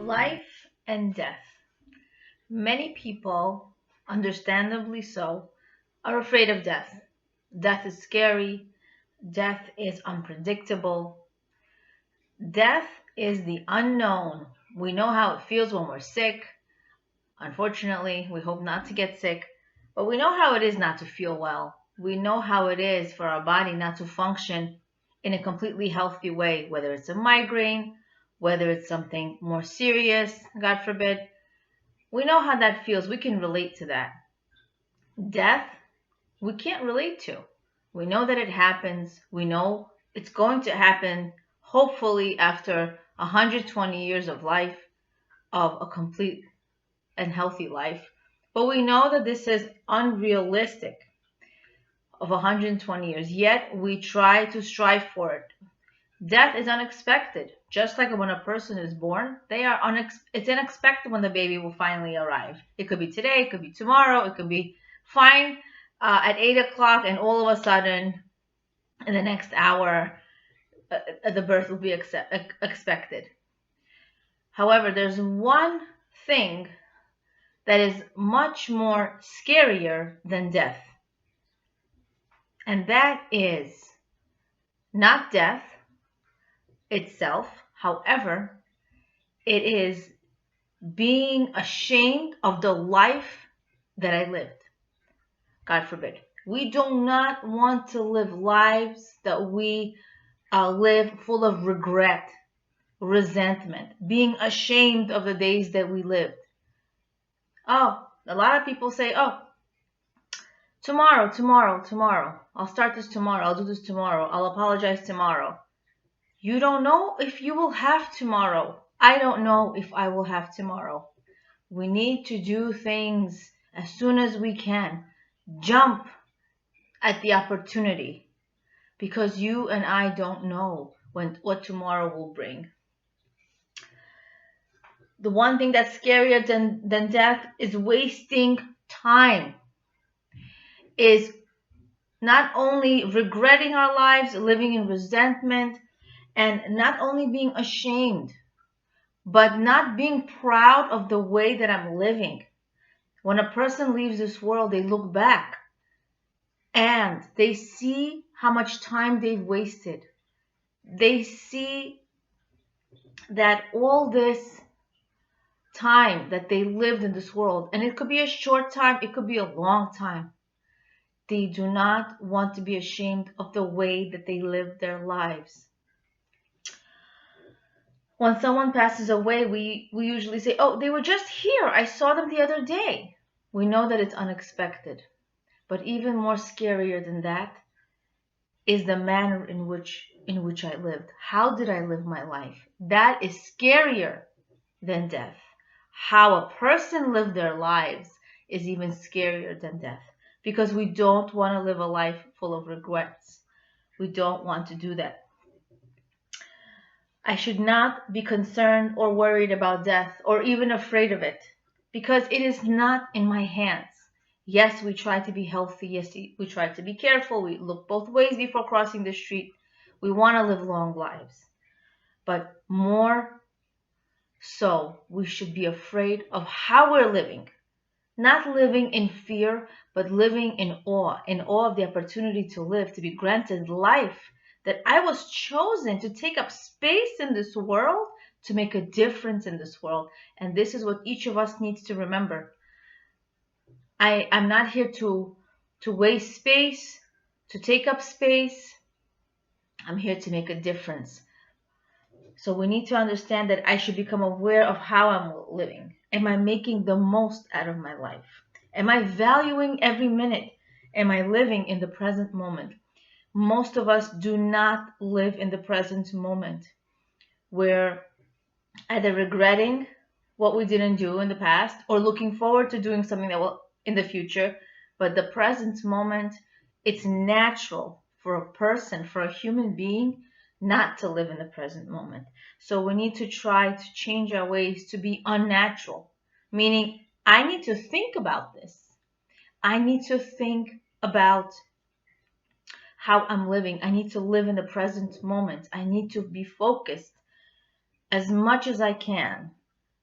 Life and death. Many people, understandably so, are afraid of death. Death is scary. Death is unpredictable. Death is the unknown. We know how it feels when we're sick. Unfortunately, we hope not to get sick, but we know how it is not to feel well. We know how it is for our body not to function in a completely healthy way, whether it's a migraine, whether it's something more serious, God forbid. We know how that feels. We can relate to that. Death, we can't relate to. We know that it happens. We know it's going to happen, hopefully, after 120 years of life, of a complete and healthy life. But we know that this is unrealistic of 120 years. Yet we try to strive for it. Death is unexpected. Just like when a person is born, it's unexpected when the baby will finally arrive. It could be today, it could be tomorrow, it could be fine at 8 o'clock, and all of a sudden, in the next hour, the birth will be expected. However, there's one thing that is much more scarier than death, and that is not death itself. However, it is being ashamed of the life that I lived. God forbid. We do not want to live lives that we live full of regret, resentment, being ashamed of the days that we lived. Oh, a lot of people say, oh, tomorrow. I'll start this tomorrow. I'll do this tomorrow. I'll apologize tomorrow. You don't know if you will have tomorrow. I don't know if I will have tomorrow. We need to do things as soon as we can. Jump at the opportunity, because you and I don't know what tomorrow will bring. The one thing that's scarier than death is wasting time, is not only regretting our lives, living in resentment, and not only being ashamed, but not being proud of the way that I'm living. When a person leaves this world, they look back and they see how much time they've wasted. They see that all this time that they lived in this world, and it could be a short time, it could be a long time, they do not want to be ashamed of the way that they lived their lives. When someone passes away, we usually say, oh, they were just here. I saw them the other day. We know that it's unexpected. But even more scarier than that is the manner in which I lived. How did I live my life? That is scarier than death. How a person lived their lives is even scarier than death, because we don't want to live a life full of regrets. We don't want to do that. I should not be concerned or worried about death or even afraid of it, because it is not in my hands. Yes, we try to be healthy. Yes, we try to be careful. We look both ways before crossing the street. We want to live long lives. But more so, we should be afraid of how we're living. Not living in fear, but living in awe of the opportunity to live, to be granted life, that I was chosen to take up space in this world, to make a difference in this world. And this is what each of us needs to remember. I'm not here to waste space, to take up space. I'm here to make a difference. So we need to understand that I should become aware of how I'm living. Am I making the most out of my life? Am I valuing every minute? Am I living in the present moment? Most of us do not live in the present moment. We're either regretting what we didn't do in the past or looking forward to doing something that will in the future. But the present moment, it's natural for a person, for a human being, not to live in the present moment. So we need to try to change our ways to be unnatural, meaning I need to think about this. I need to think about how I'm living. I need to live in the present moment. I need to be focused as much as I can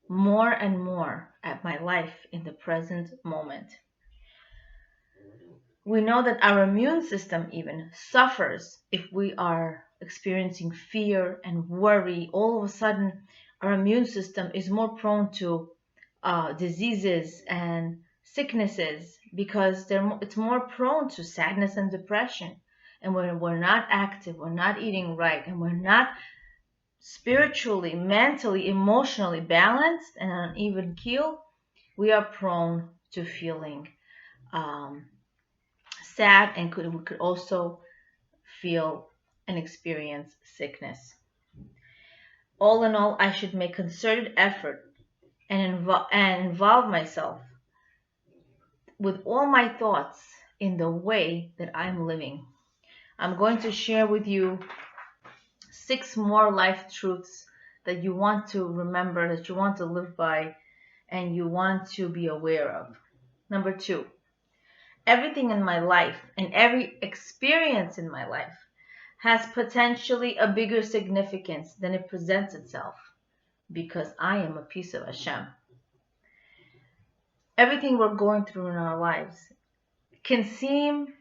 more and more at my life in the present moment. We know that our immune system even suffers if we are experiencing fear and worry. All of a sudden, our immune system is more prone to diseases and sicknesses because it's more prone to sadness and depression. And when we're not active, we're not eating right, and we're not spiritually, mentally, emotionally balanced and on an even keel, we are prone to feeling um, sad, and we could also feel and experience sickness. All in all, I should make concerted effort and involve myself with all my thoughts in the way that I'm living. I'm going to share with you 6 more life truths that you want to remember, that you want to live by, and you want to be aware of. Number 2, everything in my life and every experience in my life has potentially a bigger significance than it presents itself because I am a piece of Hashem. Everything we're going through in our lives can seem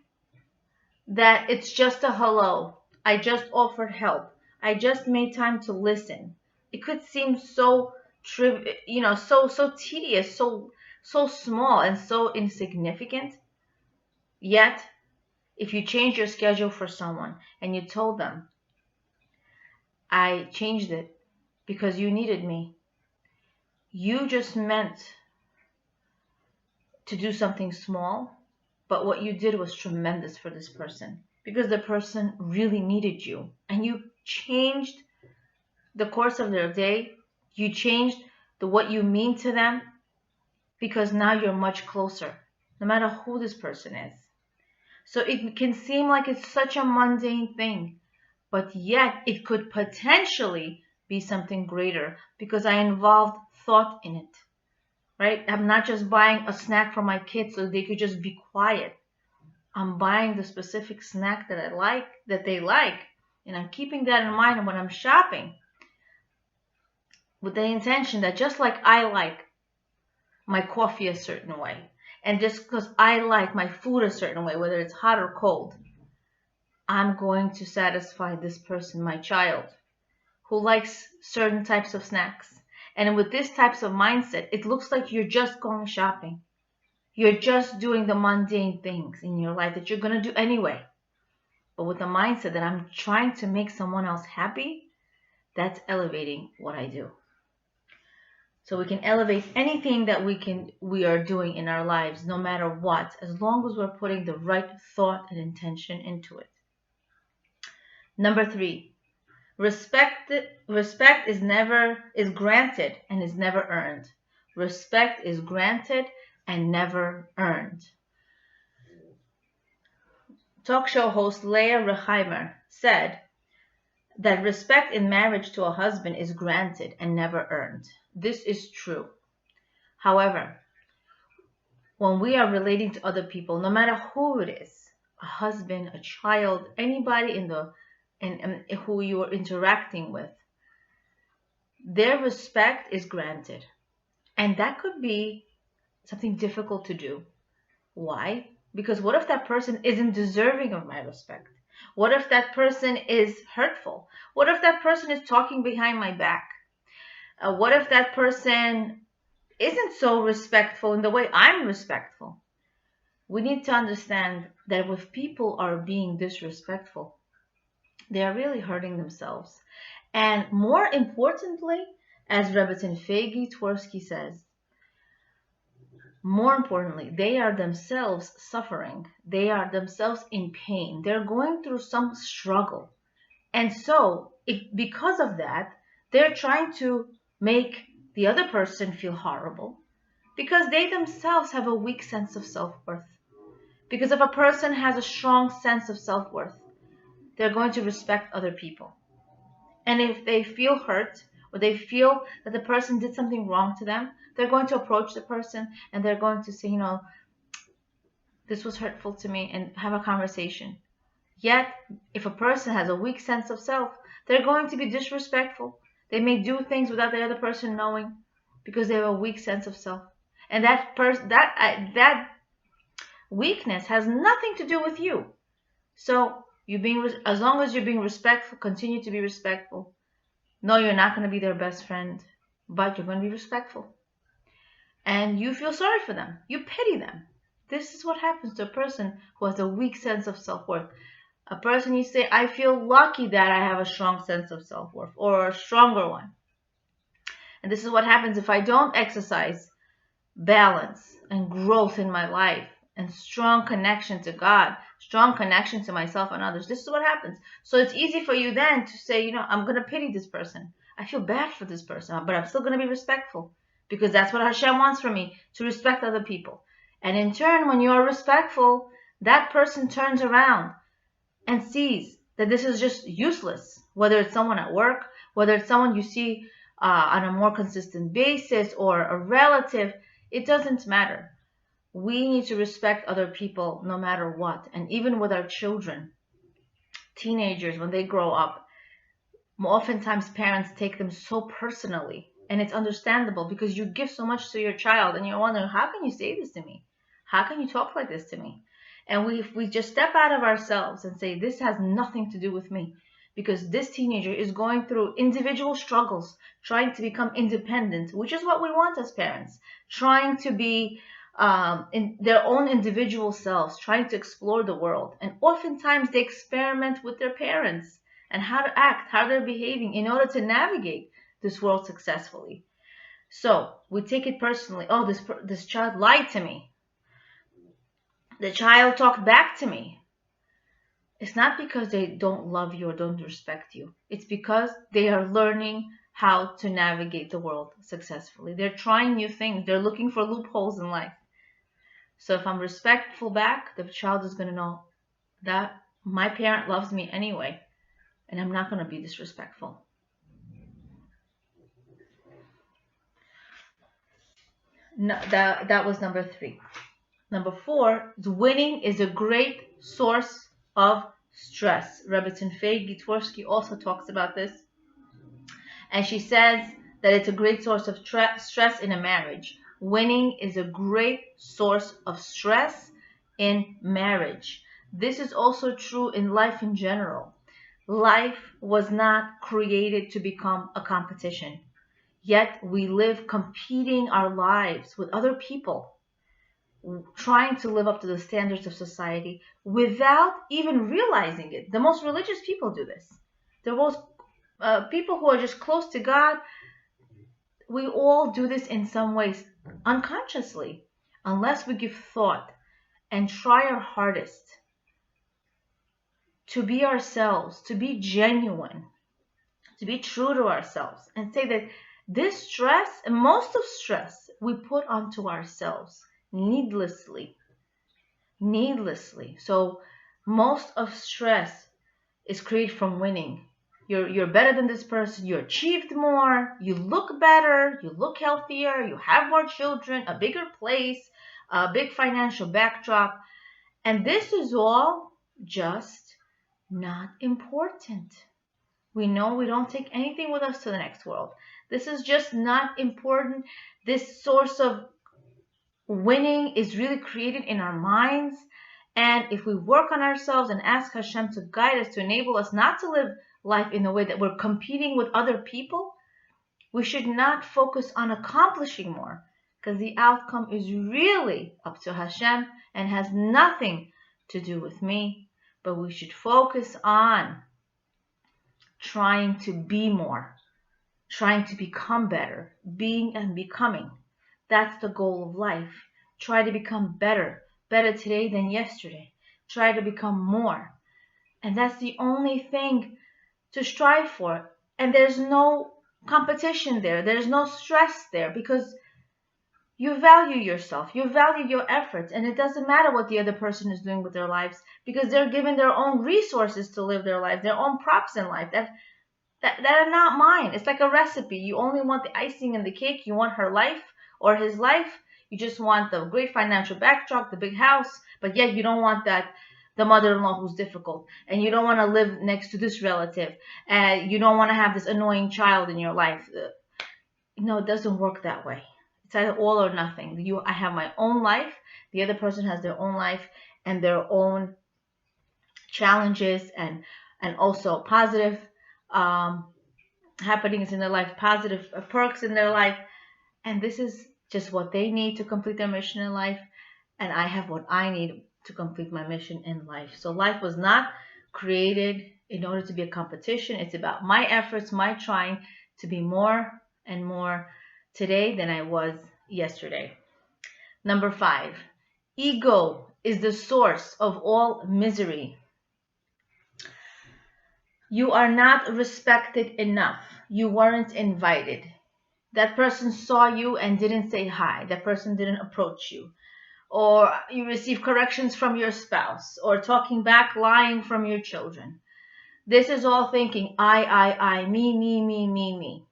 that it's just a hello. I just offered help. I just made time to listen. It could seem so so tedious, so small and so insignificant. Yet, if you change your schedule for someone and you told them, I changed it because you needed me, you just meant to do something small, but what you did was tremendous for this person because the person really needed you, and you changed the course of their day. You changed what you mean to them because now you're much closer, no matter who this person is. So it can seem like it's such a mundane thing, but yet it could potentially be something greater because I involved thought in it, right? I'm not just buying a snack for my kids so they could just be quiet. I'm buying the specific snack that I like, that they like, and I'm keeping that in mind when I'm shopping with the intention that just like I like my coffee a certain way, and just because I like my food a certain way, whether it's hot or cold, I'm going to satisfy this person, my child, who likes certain types of snacks. And with this types of mindset, it looks like you're just going shopping. You're just doing the mundane things in your life that you're going to do anyway. But with the mindset that I'm trying to make someone else happy, that's elevating what I do. So we can elevate anything that we are doing in our lives, no matter what, as long as we're putting the right thought and intention into it. Number 3, respect is granted and is never earned. Respect is granted and never earned. Talk show host Leah said that respect in marriage to a husband is granted and never earned. This is true. However, when we are relating to other people, no matter who it is, a husband, a child, anybody in who you are interacting with, their respect is granted. And that could be something difficult to do. Why? Because what if that person isn't deserving of my respect? What if that person is hurtful? What if that person is talking behind my back? What if that person isn't so respectful in the way I'm respectful? We need to understand that if people are being disrespectful, they are really hurting themselves. And more importantly, as Rebbetzin Fegi Twersky says, more importantly, they are themselves suffering. They are themselves in pain. They're going through some struggle. And so, because of that, they're trying to make the other person feel horrible because they themselves have a weak sense of self-worth. Because if a person has a strong sense of self-worth, they're going to respect other people. And if they feel hurt or they feel that the person did something wrong to them, they're going to approach the person and they're going to say, this was hurtful to me, and have a conversation. Yet, if a person has a weak sense of self, they're going to be disrespectful. They may do things without the other person knowing. because they have a weak sense of self. And that weakness has nothing to do with you. So as long as you're being respectful, continue to be respectful. No, you're not going to be their best friend, but you're going to be respectful. And you feel sorry for them. You pity them. This is what happens to a person who has a weak sense of self-worth. A person, you say, I feel lucky that I have a strong sense of self-worth, or a stronger one. And this is what happens if I don't exercise balance and growth in my life and strong connection to God, strong connection to myself and others. This is what happens. So it's easy for you then to say, I'm going to pity this person. I feel bad for this person, but I'm still going to be respectful, because that's what Hashem wants from me, to respect other people. And in turn, when you are respectful, that person turns around and sees that this is just useless, whether it's someone at work, whether it's someone you see on a more consistent basis, or a relative. It doesn't matter. We need to respect other people no matter what. And even with our children, teenagers, when they grow up, oftentimes parents take them so personally. And it's understandable, because you give so much to your child and you're wondering, how can you say this to me? How can you talk like this to me? And we just step out of ourselves and say, this has nothing to do with me, because this teenager is going through individual struggles, trying to become independent, which is what we want as parents, trying to be in their own individual selves, trying to explore the world. And oftentimes they experiment with their parents and how to act, how they're behaving in order to navigate this world successfully. So we take it personally. Oh, this child lied to me. The child talked back to me. It's not because they don't love you or don't respect you. It's because they are learning how to navigate the world successfully. They're trying new things. They're looking for loopholes in life. So if I'm respectful back, the child is going to know that my parent loves me anyway, and I'm not going to be disrespectful. No, that was number 3. Number 4, winning is a great source of stress. Rebbetzin Faye Gitvorsky also talks about this. And she says that it's a great source of stress in a marriage. Winning is a great source of stress in marriage. This is also true in life in general. Life was not created to become a competition. Yet we live competing our lives with other people, trying to live up to the standards of society without even realizing it. The most religious people do this. The most people who are just close to God, we all do this in some ways unconsciously, unless we give thought and try our hardest to be ourselves, to be genuine, to be true to ourselves, and say that this stress, and most of stress, we put onto ourselves needlessly. So most of stress is created from winning. You're better than this person. You achieved more. You look better. You look healthier. You have more children, a bigger place, a big financial backdrop. And this is all just not important. We know we don't take anything with us to the next world. This is just not important. This source of winning is really created in our minds. And if we work on ourselves and ask Hashem to guide us, to enable us not to live life in a way that we're competing with other people, we should not focus on accomplishing more, because the outcome is really up to Hashem and has nothing to do with me. But we should focus on trying to be more, trying to become better, being and becoming. That's the goal of life. Try to become better today than yesterday. Try to become more. And that's the only thing to strive for. And there's no competition there. There's no stress there, because you value yourself. You value your efforts. And it doesn't matter what the other person is doing with their lives, because they're given their own resources to live their life, their own props in life that are not mine. It's like a recipe. You only want the icing in the cake. You want her life or his life. You just want the great financial backdrop, the big house, but yet you don't want the mother-in-law who's difficult, and you don't want to live next to this relative, and you don't want to have this annoying child in your life. No, it doesn't work that way. It's either all or nothing. I have my own life. The other person has their own life and their own challenges and also positive um, happenings in their life, positive perks in their life. And this is just what they need to complete their mission in life. And I have what I need to complete my mission in life. So life was not created in order to be a competition. It's about my efforts, my trying to be more and more today than I was yesterday. Number 5, ego is the source of all misery. You are not respected enough. You weren't invited. That person saw you and didn't say hi. That person didn't approach you. Or you receive corrections from your spouse, or talking back, lying from your children. This is all thinking, I, me.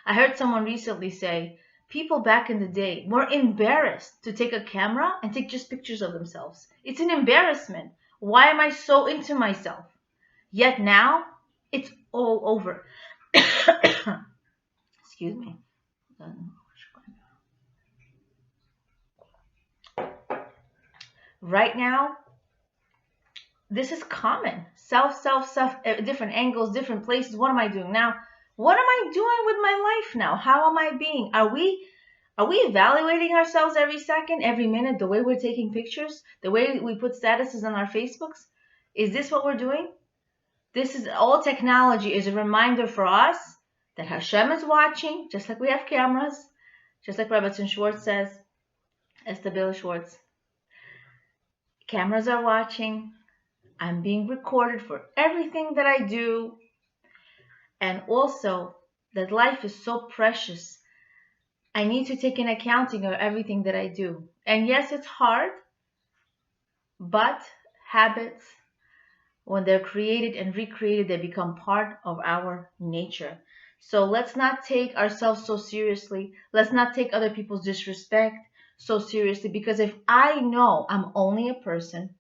I heard someone recently say, people back in the day were embarrassed to take a camera and take just pictures of themselves. It's an embarrassment. Why am I so into myself? Yet now, it's all over. Excuse me. Right now, this is common. Self, different angles, different places. What am I doing now? What am I doing with my life now? How am I being? Are we evaluating ourselves every second, every minute, the way we're taking pictures, the way we put statuses on our Facebooks? Is this what we're doing? This is all technology is a reminder for us that Hashem is watching, just like we have cameras, just like Rebbetzin Schwartz says, Estebil Schwartz. Cameras are watching. I'm being recorded for everything that I do. And also that life is so precious. I need to take an accounting of everything that I do. And yes, it's hard, but habits, when they're created and recreated, they become part of our nature. So let's not take ourselves so seriously. Let's not take other people's disrespect so seriously, because if I know I'm only a person,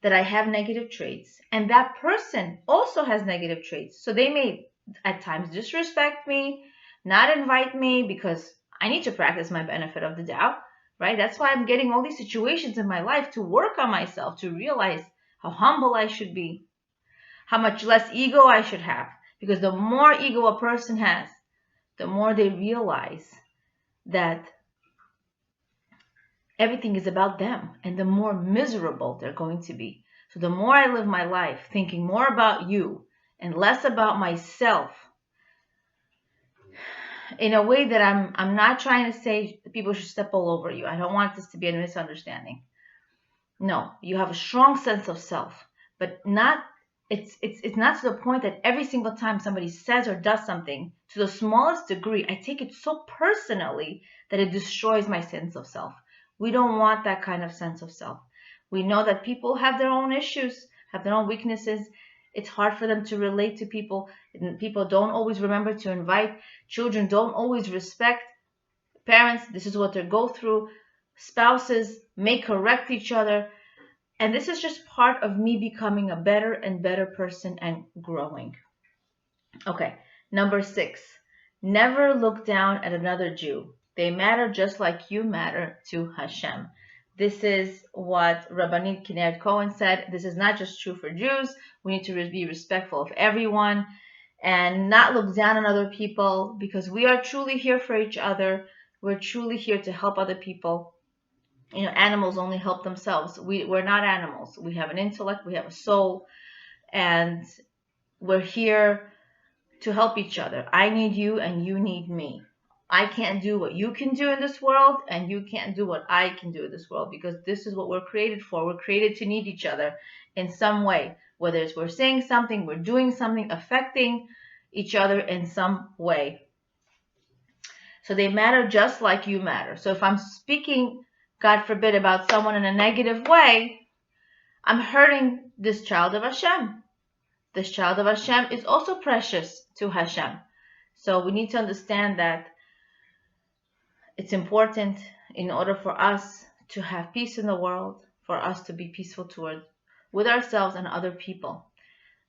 that I have negative traits, and that person also has negative traits. So they may at times disrespect me, not invite me, because I need to practice my benefit of the doubt, right? That's why I'm getting all these situations in my life to work on myself, to realize how humble I should be, how much less ego I should have. Because the more ego a person has, the more they realize that everything is about them, and the more miserable they're going to be. So the more I live my life thinking more about you and less about myself, in a way that I'm not trying to say people should step all over you. I don't want this to be a misunderstanding. No, you have a strong sense of self, but not it's not to the point that every single time somebody says or does something to the smallest degree, I take it so personally that it destroys my sense of self. We don't want that kind of sense of self. We know that people have their own issues, have their own weaknesses. It's hard for them to relate to people. People don't always remember to invite. Children don't always respect parents. This is what they go through. Spouses may correct each other. And this is just part of me becoming a better and better person and growing. Okay, number 6. Never look down at another Jew. They matter just like you matter to Hashem. This is what Rabbanit Kinneret Cohen said. This is not just true for Jews. We need to be respectful of everyone and not look down on other people, because we are truly here for each other. We're truly here to help other people. You know, animals only help themselves. We're not animals. We have an intellect, we have a soul, and we're here to help each other. I need you and you need me. I can't do what you can do in this world, and you can't do what I can do in this world, because this is what we're created for. We're created to need each other in some way, whether it's we're saying something, we're doing something, affecting each other in some way. So they matter just like you matter. So if I'm speaking, God forbid, about someone in a negative way, I'm hurting this child of Hashem. This child of Hashem is also precious to Hashem. So we need to understand that it's important, in order for us to have peace in the world, for us to be peaceful with ourselves and other people.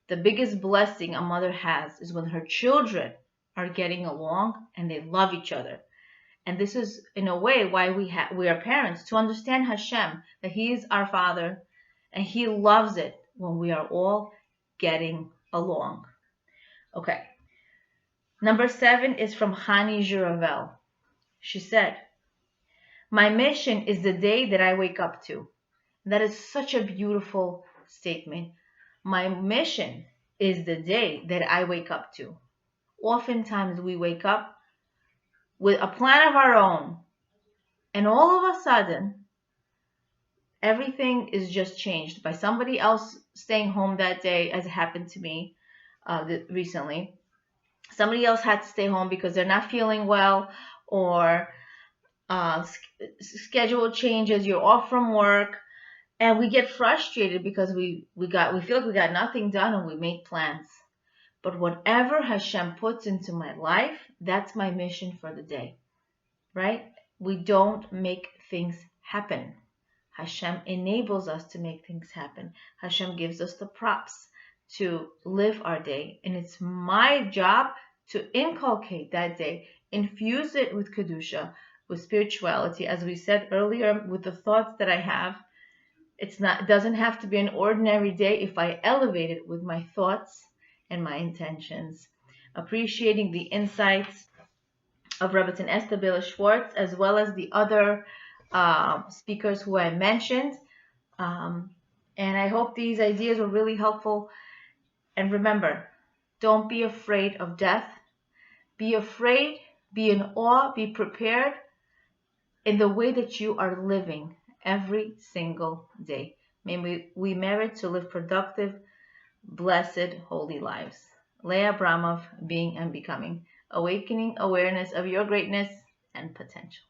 The biggest blessing a mother has is when her children are getting along and they love each other. And this is, in a way, why we are parents, to understand Hashem, that He is our Father, and He loves it when we are all getting along. Okay. Number 7 is from Hani Juravel. She said, "My mission is the day that I wake up to." That is such a beautiful statement. My mission is the day that I wake up to. Oftentimes we wake up with a plan of our own, and all of a sudden, everything is just changed by somebody else staying home that day, as it happened to me recently. Somebody else had to stay home because they're not feeling well, or schedule changes, you're off from work, and we get frustrated because we feel like we got nothing done, and we make plans. But whatever Hashem puts into my life, that's my mission for the day, right? We don't make things happen. Hashem enables us to make things happen. Hashem gives us the props to live our day, and it's my job to inculcate that day, infuse it with Kedusha, with spirituality, as we said earlier, with the thoughts that I have. It doesn't have to be an ordinary day if I elevate it with my thoughts and my intentions. Appreciating the insights of Rebbetzin Esther Bela Schwartz, as well as the other speakers who I mentioned. And I hope these ideas were really helpful. And remember, don't be afraid of death. Be afraid, be in awe, be prepared in the way that you are living every single day. May we merit to live productive, blessed, holy lives. Leah Abramov, Being and Becoming, awakening awareness of your greatness and potential.